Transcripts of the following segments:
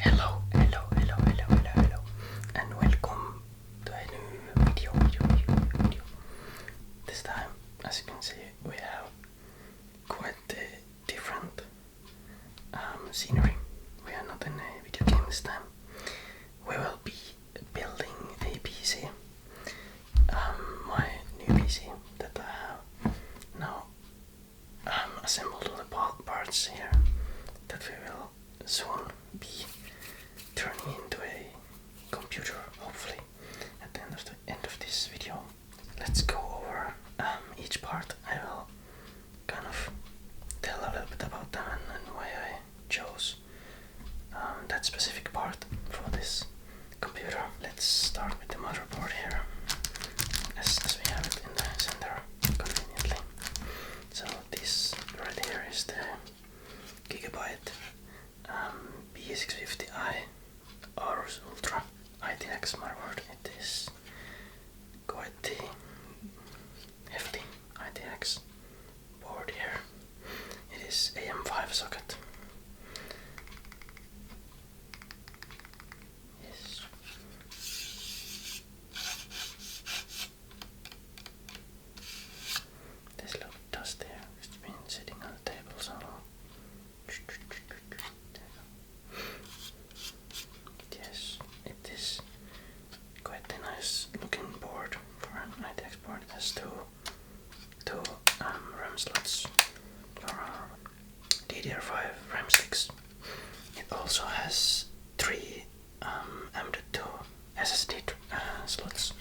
Hello, and welcome to a new video. This time, as you can see, we have quite a different scenery. We are not in a video game this time. We will be building a PC, my new PC that I have now assembled all the parts here that we will soon be turning into a computer, hopefully, at the end of this video. Let's go over each part. I will kind of tell a little bit about them and why I chose that specific part for this computer. Let's start with the motherboard here, as we have it in the center conveniently. So this right here is the Gigabyte B650i Aorus Ultra ITX motherboard. It is quite the hefty ITX board here. It is AM5 socket. Yes. There's a little dust here. It's been sitting on the table so long. Yes, it is quite a nice looking board for an ITX board. It has two RAM slots for our DDR5 RAM sticks. It also has three M.2 SSD slots,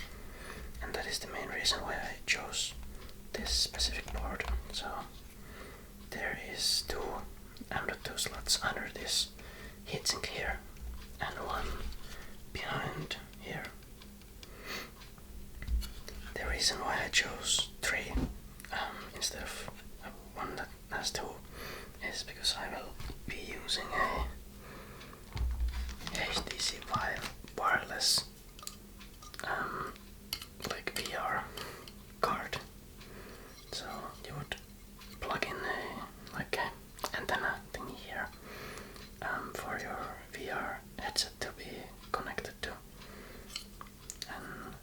and that is the main reason why I chose this specific board. So there is two M.2 slots under this heatsink here and one behind here. The reason why I chose three instead of one that has two is because I will be using a HTC wireless like VR card. So you would plug in a antenna thingy here for your VR headset to be connected to, and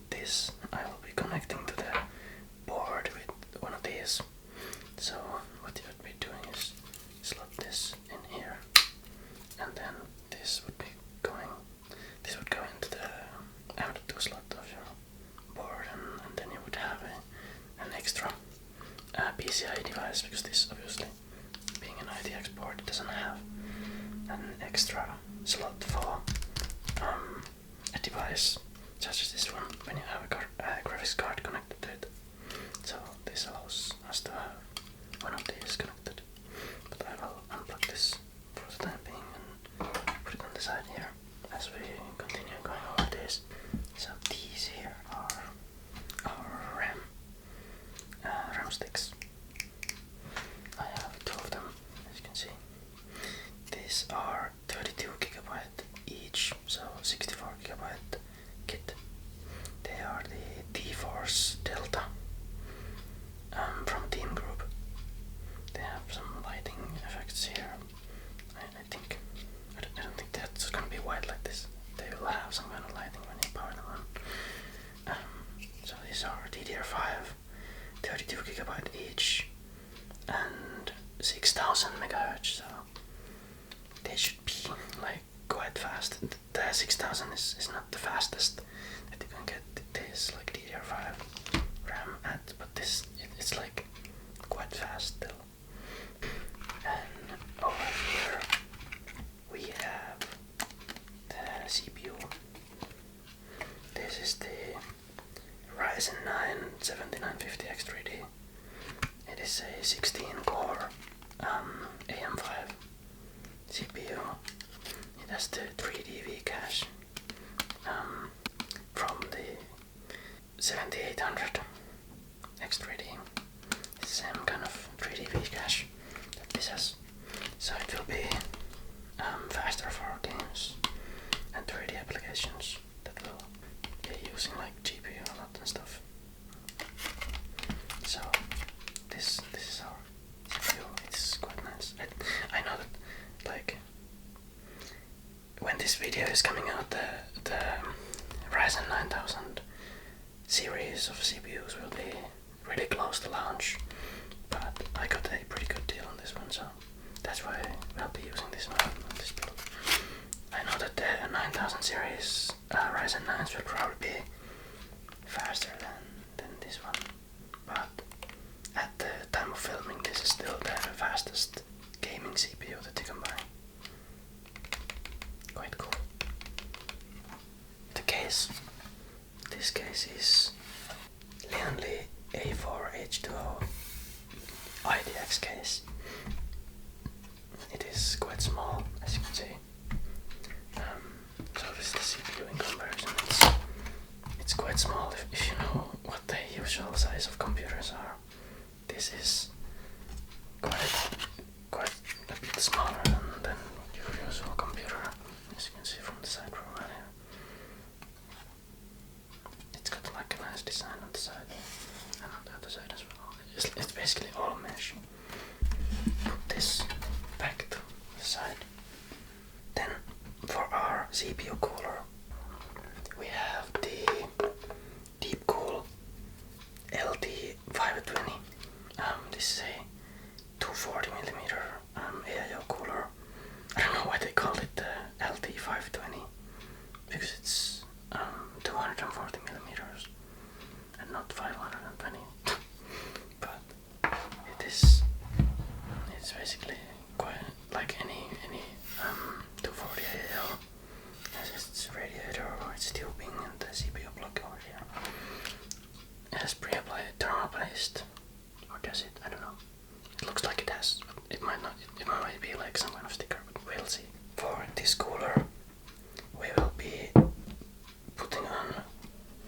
this I will be connecting to the board with one of these. So what you would be doing is slot this in here, and then this would go into the M.2 slot of your board, and then you would have an extra PCI device, because this, obviously being an ITX board, doesn't have an extra slot for a device such as this one when you have a graphics card connected to it. So this allows us to have one of these connected, but I will unplug this for the time being and put it on the side here as we continue going over this. So these here are our RAM sticks. I have two of them, as you can see. These are 32 gigabyte each, so 64 gigabyte kit. They are the T-Force Delta from Team Group. They have some lighting effects here. I don't think that's gonna be white like this. They will have some kind of lighting when you power them on. So these are DDR5, 32 gigabyte each, and 6000 megahertz. So they should be like quite fast. The 6000 is not the fastest that you can get this like DDR5 RAM at, but it's like quite fast still. And over here we have the CPU. This is the Ryzen 9 7950X3D. It is a 16 core AM5 CPU. It has the 3D cache from the 7800 X3D. It's the same kind of 3D cache that this has. So it will be faster for games and 3D applications that will be using like GPU a lot and stuff. So this is our CPU. It's quite nice. I know that like this video is coming out, the Ryzen 9000 series of CPUs will be really close to launch, but I got a pretty good deal on this one, so that's why I'll be using this one on this build. I know that the 9000 series Ryzen 9s will probably be faster than this one, but at the time of filming this is still the fastest gaming CPU that you can buy. Quite cool. The case. This case is Leonly A4H2O IDX case. It is quite small, as you can see. So this is the CPU in comparison. It's quite small if you know what the usual size of computers are. This is quite a bit smaller than your usual computer, as you can see from the side from right here. It's got like a nice design on the side and on the other side as well. It's basically all mesh. Put this back to the side. Then for our CPU cooler, we have the Deepcool LT520. This is a 240mm AIO cooler. I don't know why they call it the LT520, because it's 240mm and not 520. But it's basically quite like any 240 AIO. It has its radiator or its tubing and the CPU block over here. It has pre-applied thermal paste, or does it? I don't know. It looks like it has, but it might not. It might be like some kind of sticker, but we'll see. For this cooler, we will be putting on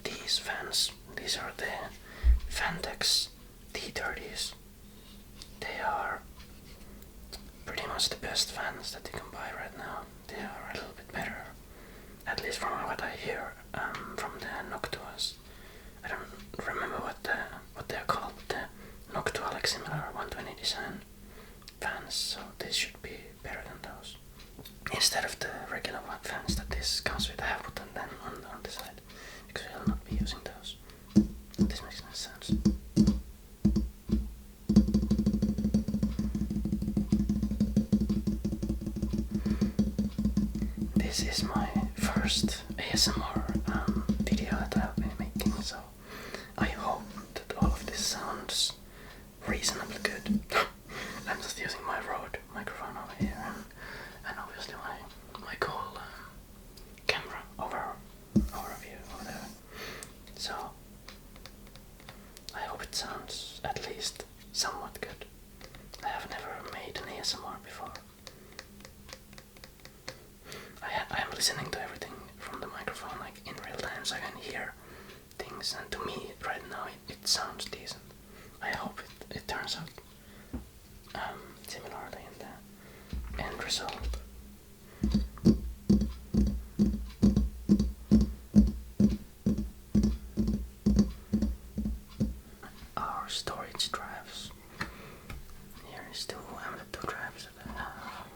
these fans. These are the Fantex T30s. They are pretty much the best fans that you can buy right now. They are a little bit better, at least from what I hear from the Noctuas. I don't remember what they're called, but the Noctua like similar 120 design fans, so this should be better than those. Instead of the regular fans that this comes with, I have put them on the side, because I'll not be using those. This makes no sense. This is my first ASMR video that I'll be making, so I hope that all of this sounds reasonably good. I'm just using my Rode microphone over here and obviously my cool camera overview over there. So I hope it sounds at least somewhat good. I have never made an ASMR before. I am listening to everything from the microphone like in real time, so I can hear things, and to me right now it sounds decent. I hope it turns out similarly in the end result. Our storage drives. Here is two M.2 drives that I have.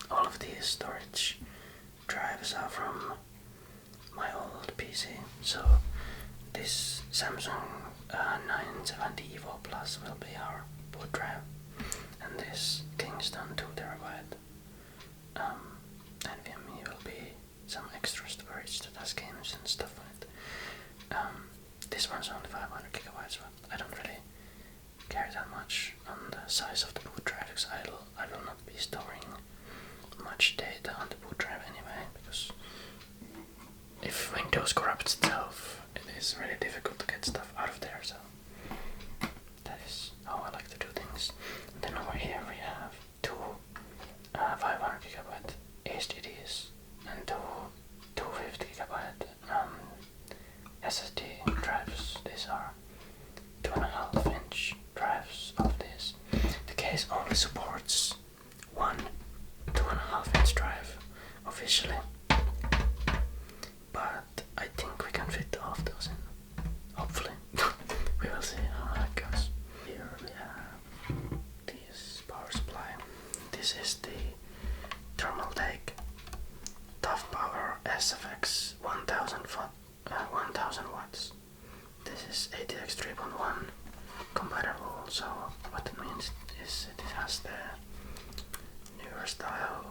All of these storage drives are from my old PC, so this Samsung 970 Evo Plus will be our boot drive, and this Kingston 2TB NVMe will be some extra storage that has games and stuff on it. This one's only 500 gigabytes, but I don't really care that much on the size of the boot drive, because I will not be storing much data on the boot drive anyway, because if Windows corrupts itself, it is really difficult to get stuff out of there, so that is how I like to do things. And then over here we have two 500 gigabyte HDDs and two 250 gigabyte SSD drives. These are 2.5 inch drives of this. The case only supports one 2.5 inch drive officially, but I think we can fit all of those in. Hopefully. We will see how that goes. Here we have this power supply. This is the Thermaltake Tough Power SFX 1000 watts. This is ATX 3.1 compatible, so what it means is it has the newer style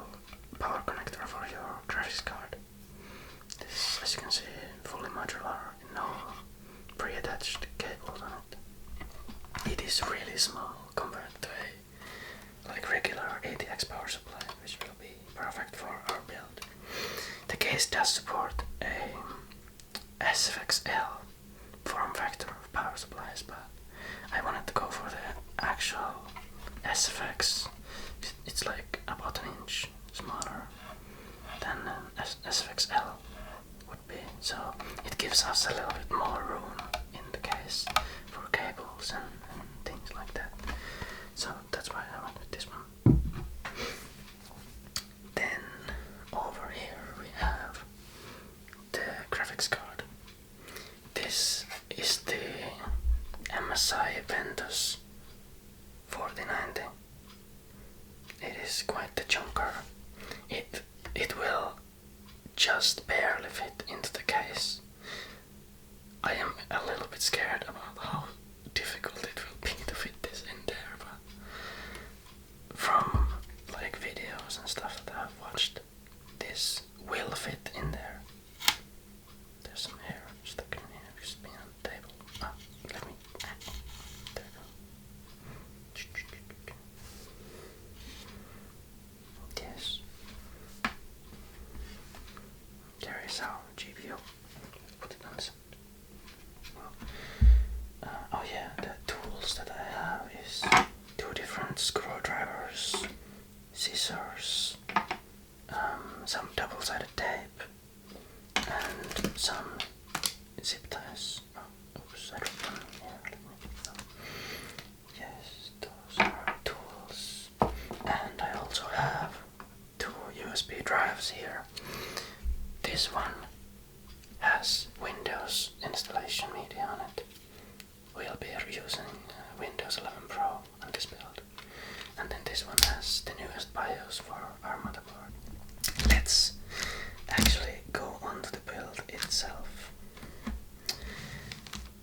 power connector for your graphics card. This, as you can see, fully modular, no pre-attached cables on it. It is really small compared to a regular ATX power supply, which will be perfect for our build. The case does support a SFXL form factor of power supplies, but I wanted to go for the actual SFX. It's like about an inch smaller than an SFXL would be, so it gives us a little bit more room in the case for cables and things like that. So that's why I went with this one. Then over here we have the graphics card. This is the MSI Ventus 4090. It is quite the chunker. It will just barely fit into the case. I am a little bit scared about how difficult it will be to fit this in there, but from like videos and stuff that I've watched, this will fit in there. There's some hair stuck in here, just being on the table. Let me. There we go. Yes. There is our GPU. Put it on the side. Oh yeah, the tools that I have is 2 different screwdrivers, scissors, some double-sided tape, and some zip ties. Oops, I dropped one here. Yes, those are tools. And I also have 2 USB drives here. This one has Windows installation media on it. We'll be using Windows 11 Pro on this build. And then this one has the newest BIOS for our motherboard. Let's actually go on to the build itself.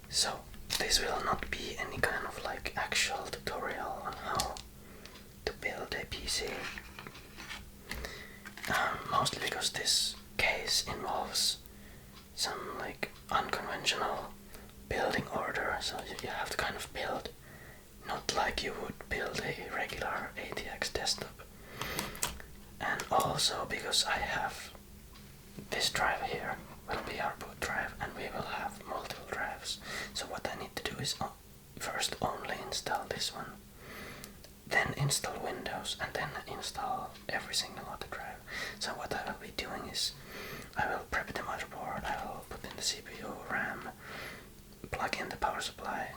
So this will not be any kind of like actual tutorial on how to build a PC. Mostly because this case involves some like unconventional building order, so you have to kind of build not like you would build a regular ATX desktop. And also because I have this drive here will be our boot drive, and we will have multiple drives. So what I need to do is first only install this one, then install Windows, and then install every single other drive. So what I will be doing is I will prep the motherboard, I will put in the CPU, RAM, plug in the power supply.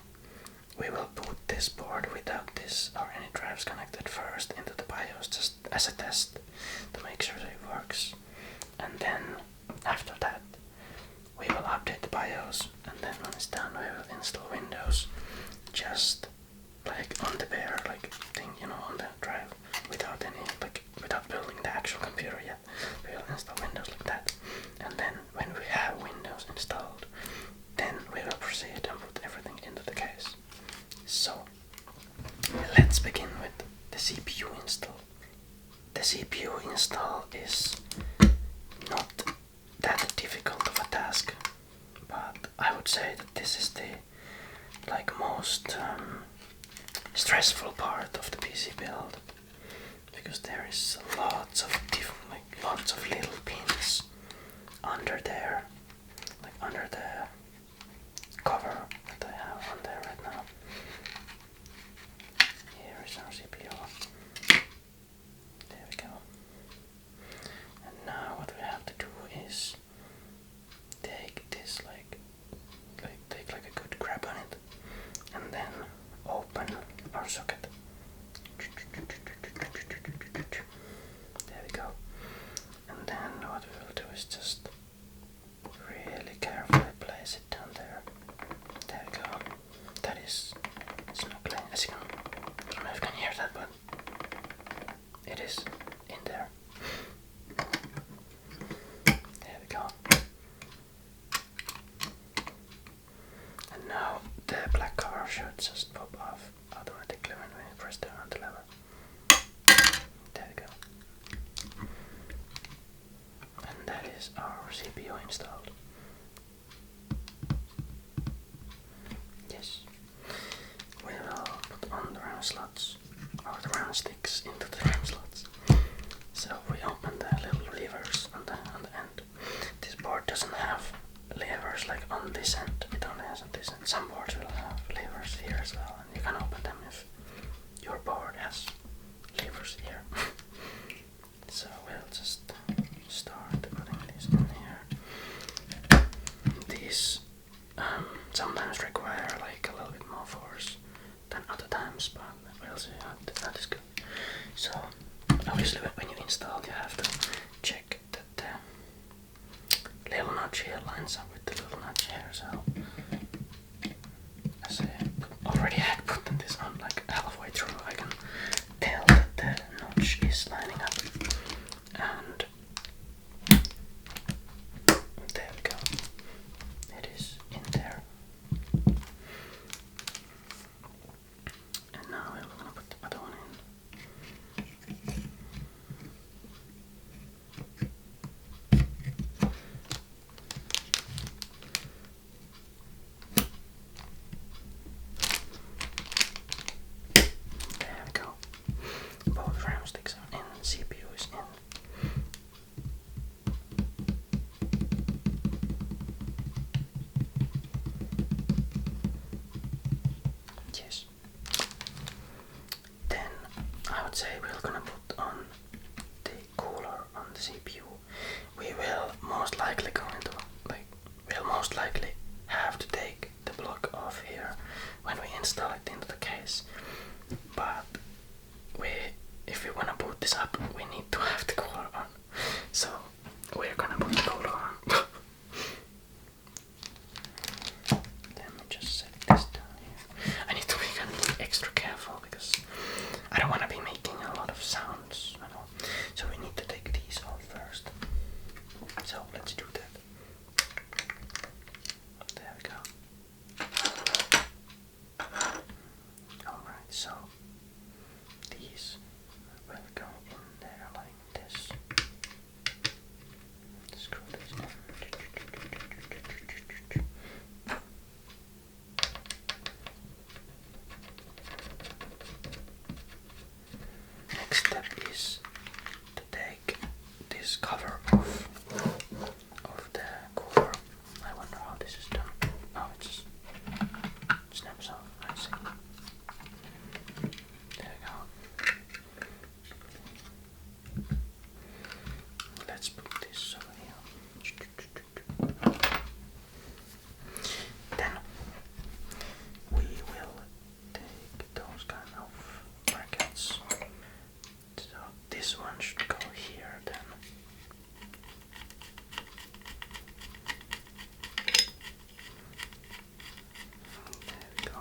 We will boot this board without this or any drives connected first into the BIOS just as a test to make sure that it works. And then after that we will update the BIOS, and then when it's done we will install Windows just like on the bare like thing, you know, on the drive without any without building the actual computer yet. We will install Windows like that, and then when we have Windows installed, then we will proceed and put everything into the case. So let's begin with the CPU install. The CPU install is not that difficult of a task, but I would say that this is the most stressful part of the PC build, because there is lots of little pins under there, like under the cover that I have on there right now. Here is our CPU. There we go. And now what we have to do is take this take a good grab on it, and then open our socket. There we go. And then what we will do is just really carefully place it down there. There we go. That is snuggling, as you can. I don't know if you can hear that, but it is in there. There we go. is our CPU installed. Yes. We will put on the RAM slots, or the RAM sticks into the RAM slots. So we open the little levers on the end. This board doesn't have levers like on this end, it only has on this end. Some boards will have levers here as well, and you can open them if your board has levers here. So we'll just start putting these in here. These sometimes require like a little bit more force than other times, but we'll see how that is good. So obviously when you install, you have to check that the little notch here lines up with the little notch here. So as I already had put this on like halfway through, I can tell that the notch is lining up, and there we go, it is in there. And now we're gonna put the other one in. There we go. Both RAM sticks are in, CPU is in. Yes. Then I would say we're gonna put on the cooler on the CPU. We will most likely go into we'll most likely have to take the block off here when we install it into the case. But if we wanna boot this up, we need to have the cooler on. So we're gonna put the cooler on. Let me just set this down here. I need to be kind of extra careful because I don't want to be making a lot of sounds, you know. So we need to take these off first. So let's do that. There we go. Alright, so these will go in there like this. Screw this in. Next step is to take this cover off of the cooler. I wonder how this is done. Oh, it just snaps off. I see. There we go. Let's put this over here. Then we will take those kind of brackets. So this one should go here then. There we go.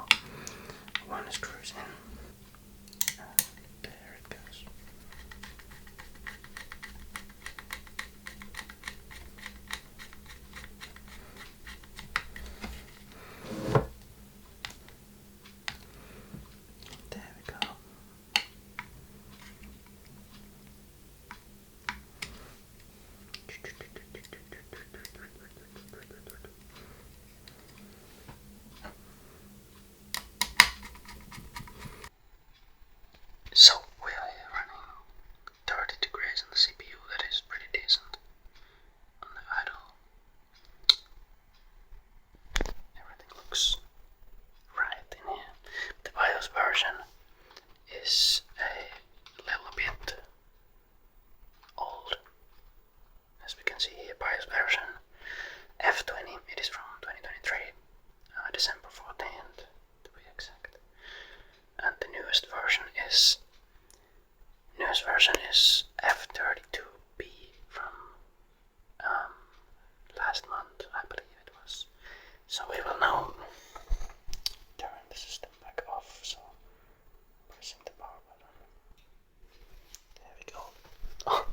One screws in. And there it goes. There we go. So we are running 30 degrees on the CPU. That is pretty decent. On the idle, everything looks right in here. The BIOS version is a little bit old. As we can see here, BIOS version F20, it is from 2023, December 14th to be exact. And the newest version is F32B from last month, I believe it was. So we will now turn the system back off, so pressing the power button. There we go. Oh,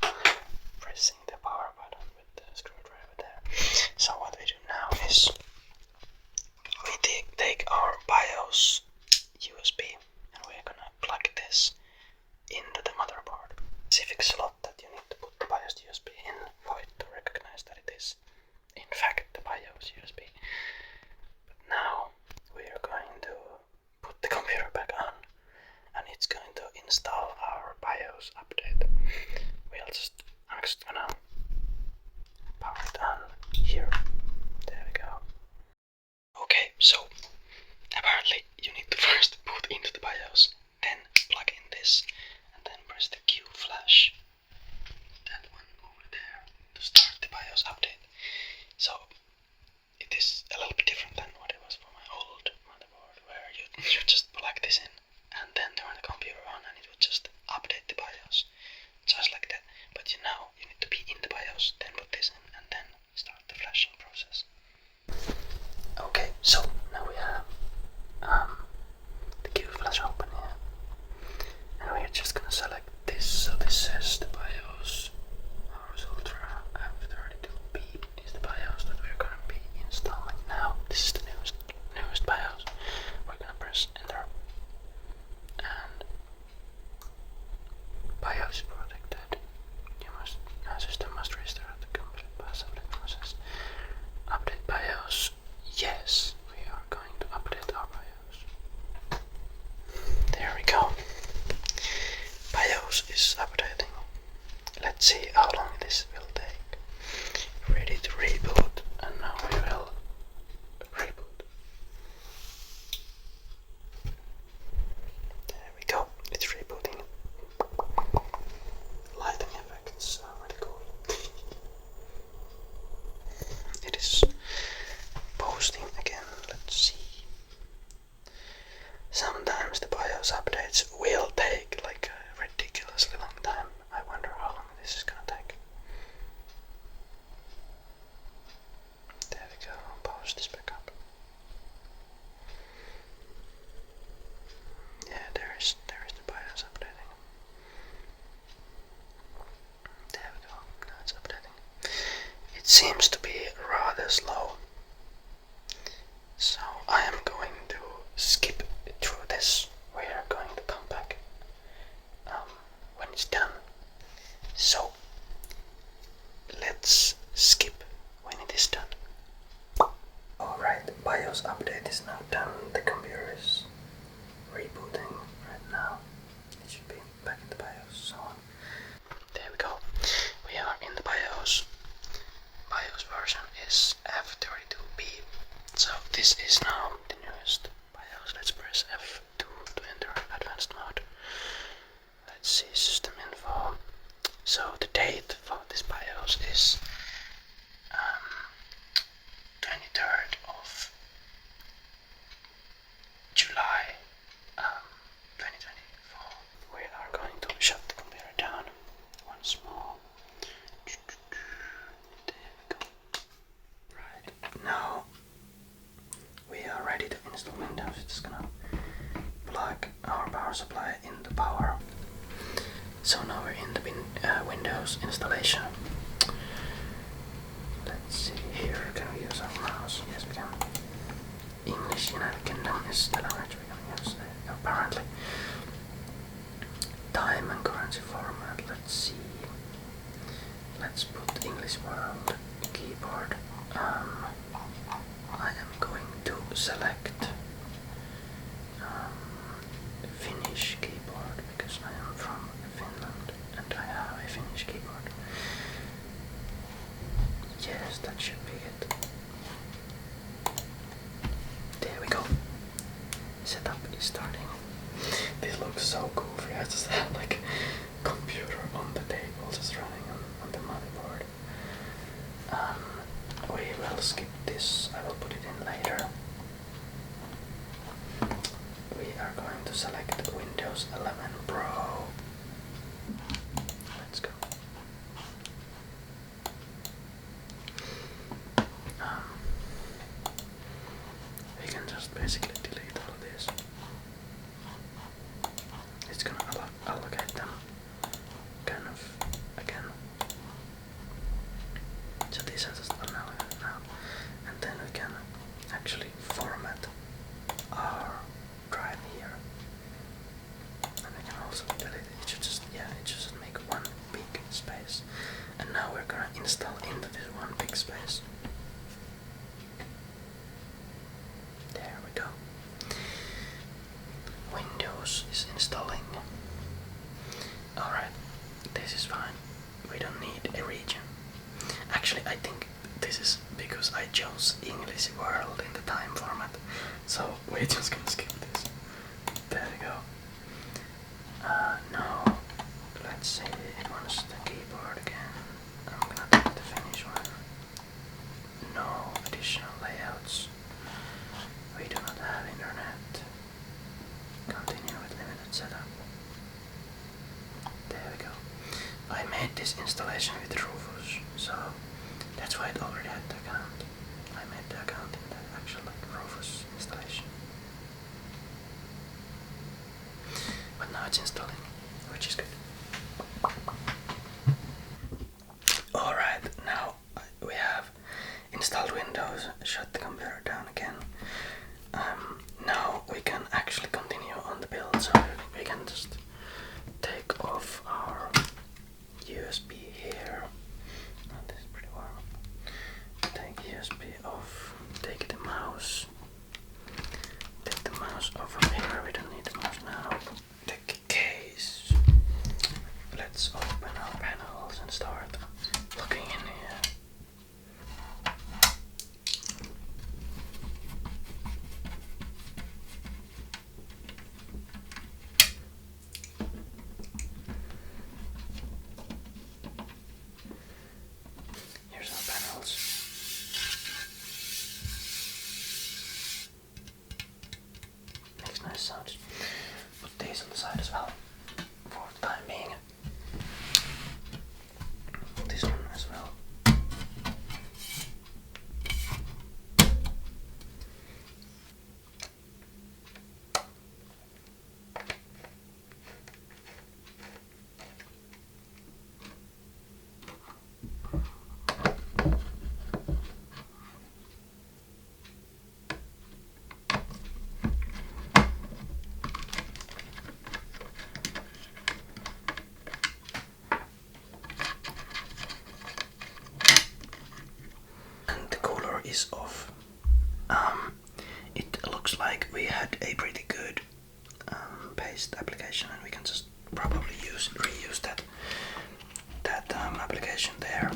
pressing the power button with the screwdriver there. So what we do now is we take our BIOS USB and we're gonna plug this into the motherboard. Specific slot that you need to put the BIOS USB in for it to recognize that it I'm just gonna power it on here. There we go. Okay, so apparently you need to first boot into the BIOS, then plug in this, and then press the Q flash, that one over there, to start the BIOS update. So it is a little bit different than what it was for my old motherboard, where you just plug this in and then turn the computer on and it would just update the BIOS, just like that. But now you need to be in the BIOS, then put this in, and then start the flashing process. Okay, so now we have the Q flash open here, and we're just gonna select this. So this says the BIOS Aorus Ultra F32B is the BIOS that we're gonna be installing now. This is the newest BIOS. We're gonna press enter, and BIOS is protected. System must restart the complete BIOS update process. Update BIOS. Yes, we are going to update our BIOS. There we go. BIOS is updating. Let's see how long this will take. Ready to reboot, and now we will reboot. There we go. It's rebooting. Lighting effects are really cool. It is posting again. Let's see. Sometimes the BIOS updates will take like a ridiculously long time. I wonder how long this is gonna take. There we go. Pause this back up. Yeah, there is the BIOS updating. There we go. Now it's updating. It seems to be rather slow, so I am going to skip through this. We are going to come back when it's done. So let's skip when it is done. Alright, the BIOS update is now done. The computer is rebooting right now. It should be back in the BIOS, so on. There we go. We are in the BIOS. BIOS version is F32B. So this is now the newest BIOS. Let's press F2 to enter advanced mode. Let's see system info. So the date for this BIOS is 23rd of July 2024. We are going to shut the computer down once more. There we go. Right, now we are ready to install Windows. It's gonna plug our power supply in the power. So now we're in the Windows installation. Let's see here, can we use our mouse? Yes, we can. English United Kingdom is the language we can use, apparently. Time and currency format, let's see. Let's put English World Keyboard. I am going to select Finnish keyboard because I am from Finland and I have a Finnish keyboard. Yes, that should be it. There we go. Setup is starting. This looks so goofy. I just have like a computer on the table just running on the motherboard. We will skip this. I will put it in later. We are going to select Windows 11 Pro. Let's go. We can just basically delete all of this. It's gonna allocate them kind of again. So these are just unallocated now. And then we can actually format our drive here. And we can also delete it. It should just make one big space. And now we're gonna install into this one big space. There we go. Windows is installing. Alright, this is fine. We don't need a region. Actually, I think this is because I chose English world in the time format. So we're just gonna skip this. There we go. No. Let's see. It wants the keyboard again. I'm gonna take the Finnish one. No additional layouts. We do not have internet. Continue with limited setup. There we go. I made this installation with Rufus, so that's why it already had the account. I made the account in the actual Rufus installation. But now it's installing, which is good. Alright, now we have installed Windows, shut the computer down again. Now we can actually continue on the build, so we can just take off our USB here. Oh, this is pretty warm. Take USB off, take the mouse. Take the mouse off from here, we don't need the mouse now. Take a case. Let's open our panels and start looking in here. Here's our panels. Makes nice sounds. Put these on the side as well for the time being. This one as well. Is off. It looks like we had a pretty good paste application, and we can just probably reuse that application there.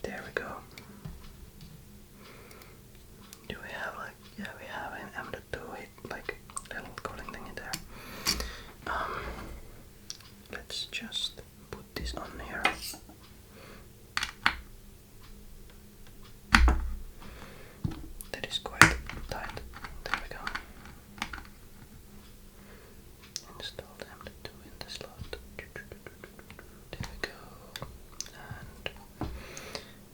There we go. Do we have like, yeah, we have an M.2 hit, like little cooling thing in there. Let's just put this on here. That is quite tight. There we go. Install the M.2 in the slot. There we go. And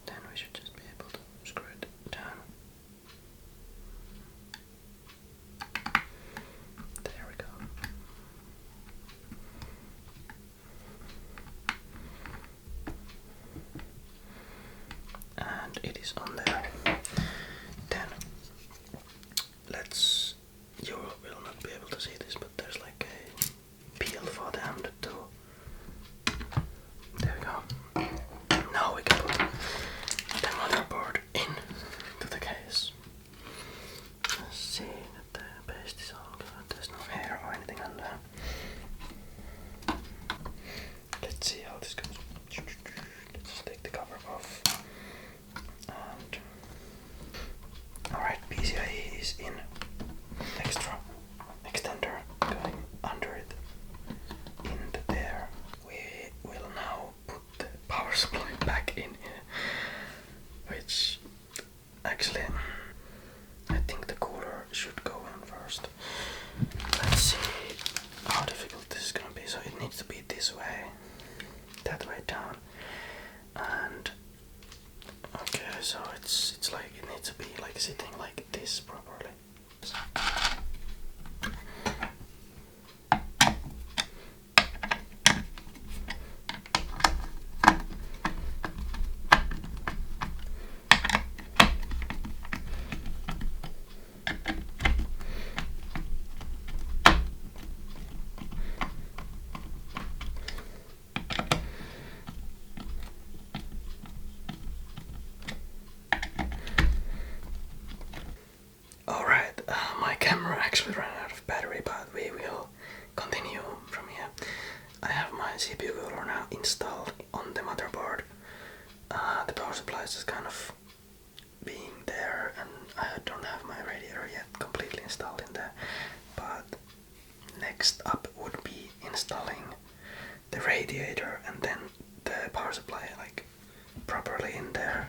then we should just be able to screw it down. There we go. And it is on there. Then you will not be able to see this, but there's like a peel for the M.2. There we go. Now we can put the motherboard in to the case. Let's see that the paste is all good. There's no hair or anything on there. Let's see how this goes. Let's just take the cover off. And alright, PCIe is in. Extra extender going under it into there. We will now put the power supply back in here, which actually I think the cooler should go in first. Let's see how difficult this is gonna be. So it needs to be this way, that way down, and okay, so it's it's like it needs to be like sitting like this properly. Alright, my camera actually ran out of battery, but we will continue from here. I have my CPU cooler now installed on the motherboard. The power supply is just kind of being there, and I don't have my radiator yet completely installed in there. But next up would be installing the radiator and then the power supply like properly in there.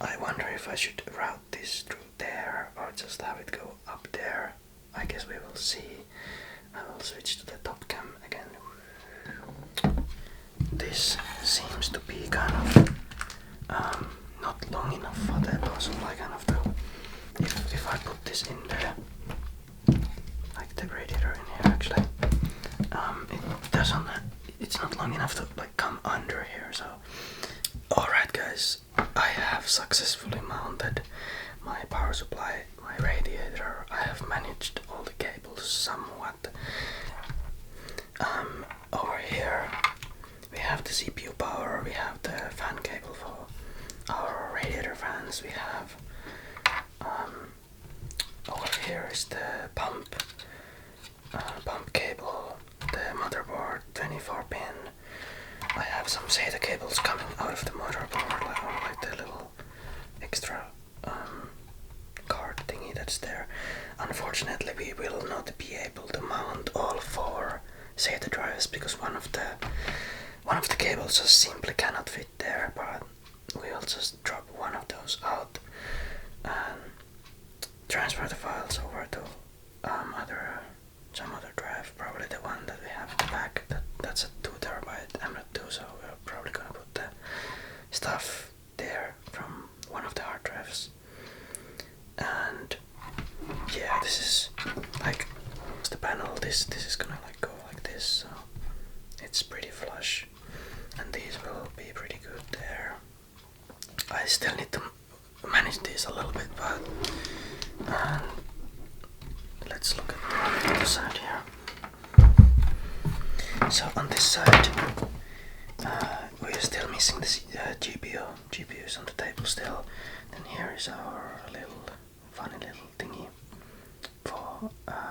I wonder if I should route this through there or just have it go up there. I guess we will see. I will switch to the top cam again. This seems to be kind of not long enough for the power supply, kind of though. If I put this in there, like the radiator in here actually, it's not long enough to like come under here, so. Alright guys, I have successfully mounted my power supply, my radiator. I have managed all the cables somewhat. Over here we have the CPU power, we have the fan cable for our radiator fans, we have over here is the pump cable, the motherboard 24 pin. I have some SATA cables coming out of the motherboard, like the little extra card thingy that's there. Unfortunately, we will not be able to mount all 4 SATA drives because one of the cables just simply cannot fit there. But we'll just drop one of those out and transfer the files over to some other drive, probably the one that we have at the back. That's a 2 terabyte M.2, so we're probably gonna put the stuff there from one of the hard drives. And yeah, this is like the panel. This is gonna like go like this, so it's pretty flush, and these will be pretty good there. I still need to manage this a little bit, but let's look at the other side here. So on this side, we're still missing the GPU. GPU is on the table still. Then here is our little funny little thingy for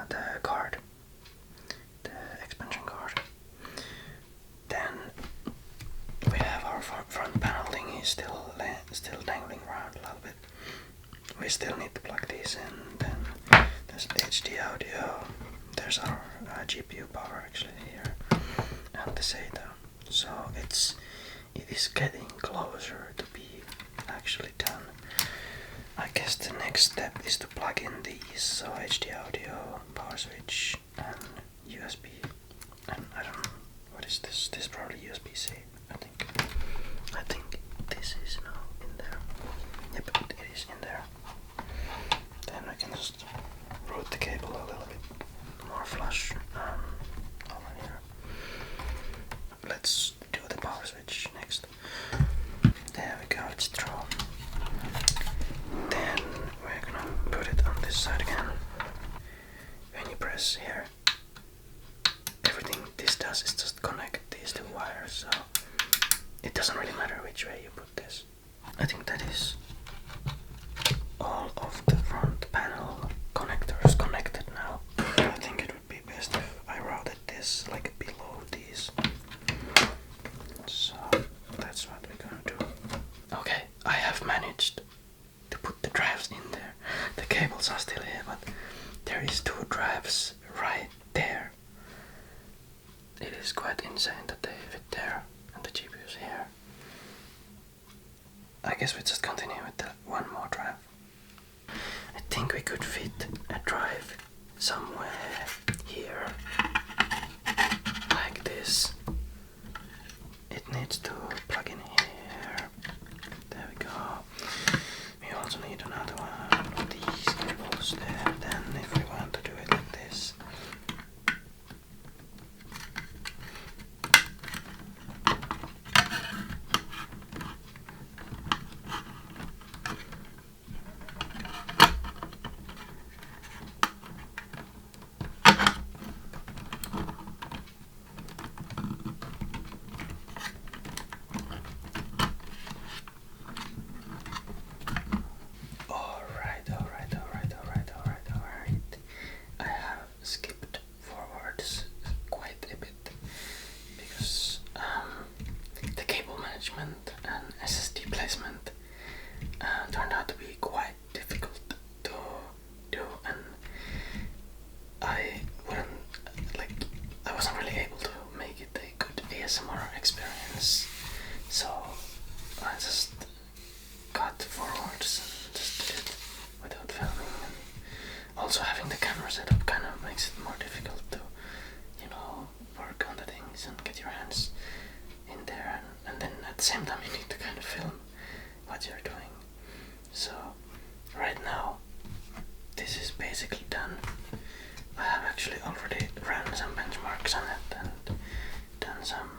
the card, the expansion card. Then we have our front panel thingy still dangling around a little bit. We still need to plug these in. Then there's HD audio. There's our GPU power actually here, and the SATA. So it is getting closer to be actually done. I guess the next step is to plug in these, so HD audio, power switch, and USB. And I don't know, what is this? This is probably USB-C, I think. I think this is now in there. Yep, it is in there. Then I can just route the cable a little bit more flush over here. Let's do the power switch next. There we go, it's through. Then we're gonna put it on this side again. When you press here, everything this does is just connect these two wires, so it doesn't really matter which way you put this. I think that is all of the front panel connectors connected now. I think it would be best if I routed this like below these. So that's what we're gonna do. Okay, I have managed to put the drives in there. The cables are still here, but there is 2 drives right there. It is quite insane that they fit there and the GPU is here. I guess we just continue with the one more drive. I think we could fit a drive somewhere here, like this. It needs to plug in here. There we go. it forwards and just did it without filming. And also having the camera set up kind of makes it more difficult to, you know, work on the things and get your hands in there, and then at the same time you need to kind of film what you're doing. So right now this is basically done. I have actually already ran some benchmarks on it and done some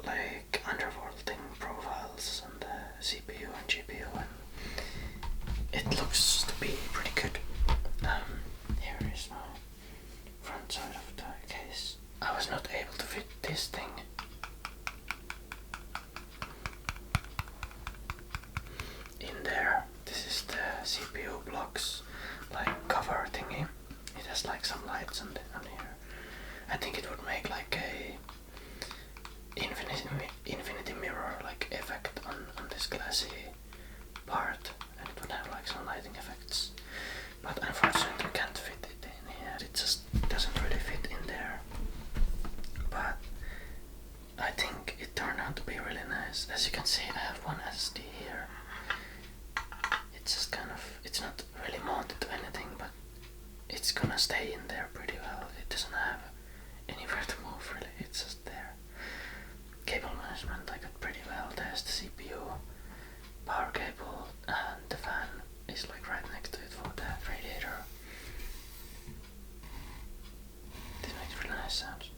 like undervolting profiles on the CPU and GPU, and it looks to be pretty good. Here is my front side of the case. I was not able to fit this thing in there. This is the CPU blocks like cover thingy. It has like some lights on here. I think it would make like a infinity mirror like effect on this glassy part, and it would have like some lighting effects. But unfortunately we can't fit it in here. It just doesn't really fit in there. But I think it turned out to be really nice. As you can see, I have one SSD here. It's just kind of, it's not really mounted to anything, but it's gonna stay in there pretty well. It doesn't have anywhere to move really, it's just there. Cable management I got pretty well. There's the CPU, power cable, and the fan is like right next to it for the radiator. This makes really nice sounds.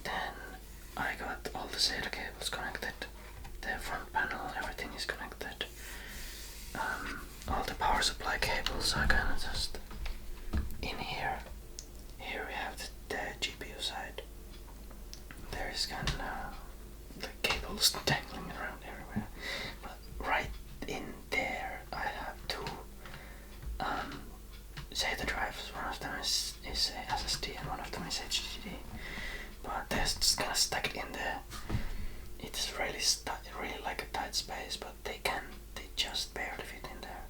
Then I got all the SATA cables connected. The front panel, everything is connected. All the power supply cables are kind of just in here. Here we have the GPU side. There is kind of the cables dangling around everywhere. But right in there I have two SATA drives. One of them is a SSD and one of them is HDD. But they're just kind of stuck in there. It's really like a tight space, but they just barely fit in there.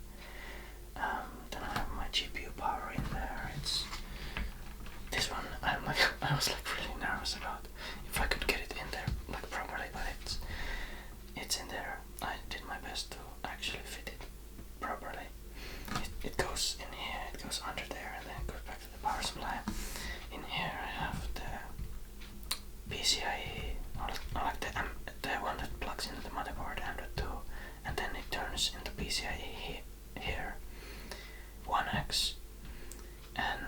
Then I have my GPU power in there. It's this one. I was like really nervous about if I could get it in there like properly, but it's in there. I did my best to actually fit it properly. It goes in here, it goes under there, and then it goes back to the power supply. In here I have the PCIe, or like the one that plugs into the motherboard, M.2, and then it turns into PCIe here, 1X, and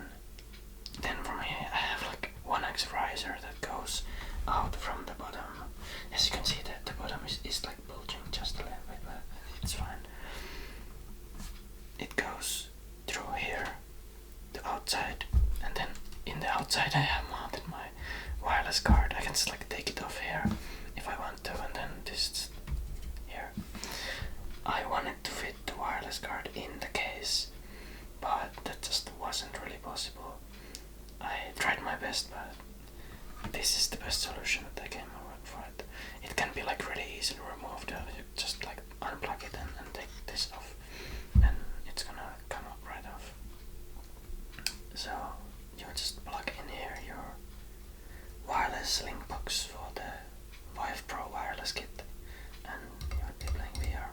then from here I have like 1X riser that goes out from the bottom. As you can see, the bottom is like bulging just a little bit, but it's fine. It goes through here, the outside, and then in the outside I have mounted my wireless card. I can just like take it off here if I want to, and then this here. I wanted to fit the wireless card in the case, but that just wasn't really possible. I tried my best, but this is the best solution that I came up for it. It can be like really easily removed. You just like unplug it and take this off, and it's gonna come up right off. So you just plug in here your wireless link box for the Vive Pro wireless kit, and you would be playing VR.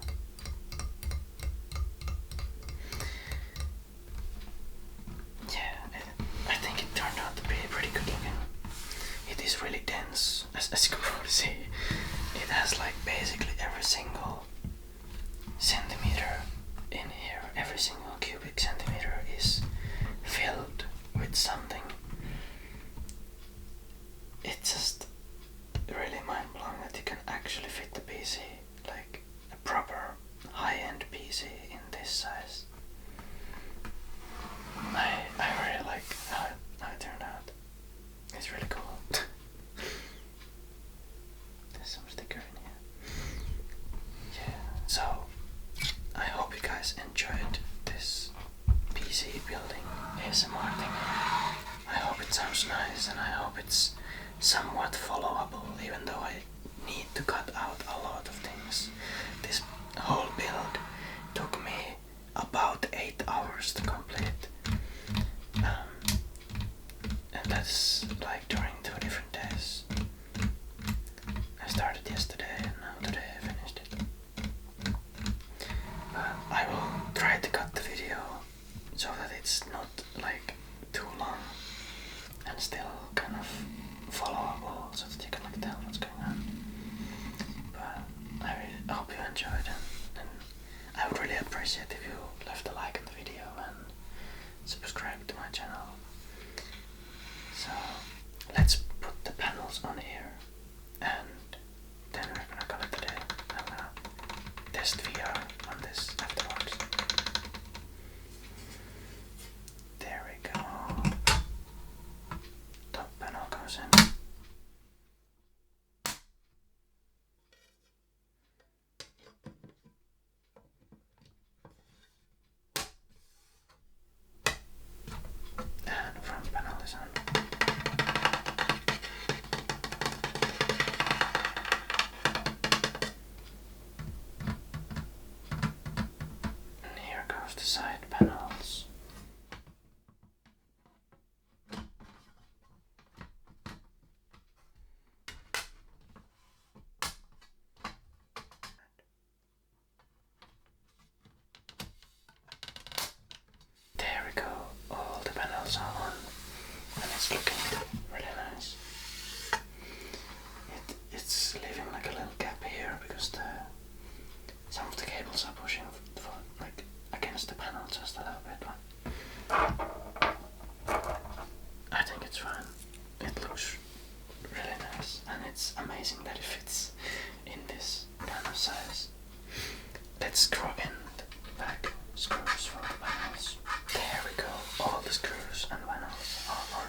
Yeah, I think it turned out to be pretty good looking. It is really dense, as you can probably see. It has like basically every single centimeter in here, every single cubic centimeter is filled with something. It's just really mind-blowing that you can actually fit the PC, like a proper high-end PC in this size. I really like how it turned out. It's really cool. There's some sticker in here. Yeah, so I hope you guys enjoyed this PC building ASMR thing. I hope it sounds nice, and I hope it's somewhat followable, even though I need to cut out a lot of things. This whole build took me about 8 hours to complete, and that's like during 2 different days. appreciate if you left a like on the video and subscribe to my channel. So let's put the panels on here, and then we're gonna call it a day. I'm gonna test VR on this afterwards. There we go. Top panel goes in. And front panel is on. And here goes the side panels. There we go, all the panels are on, and it's looking really nice. It's leaving like a little gap here because some of the cables are pushing for like against the panel just a little bit, but I think it's fine. It looks really nice, and it's amazing that it fits in this kind of size. Let's screw in the back screws for the panels. There we go, all the screws and panels are on.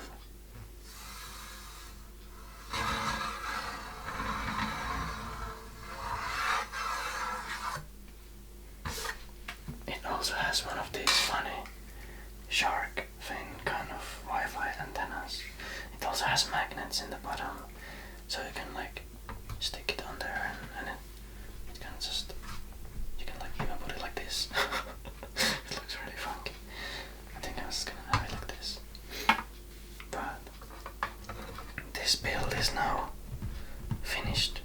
It also has one of these funny shark fin kind of Wi-Fi antennas. It also has magnets in the bottom, so you can like stick it on there and it can just, you can like even put it like this. It looks really funky. I think I was gonna have it like this. But this build is now finished.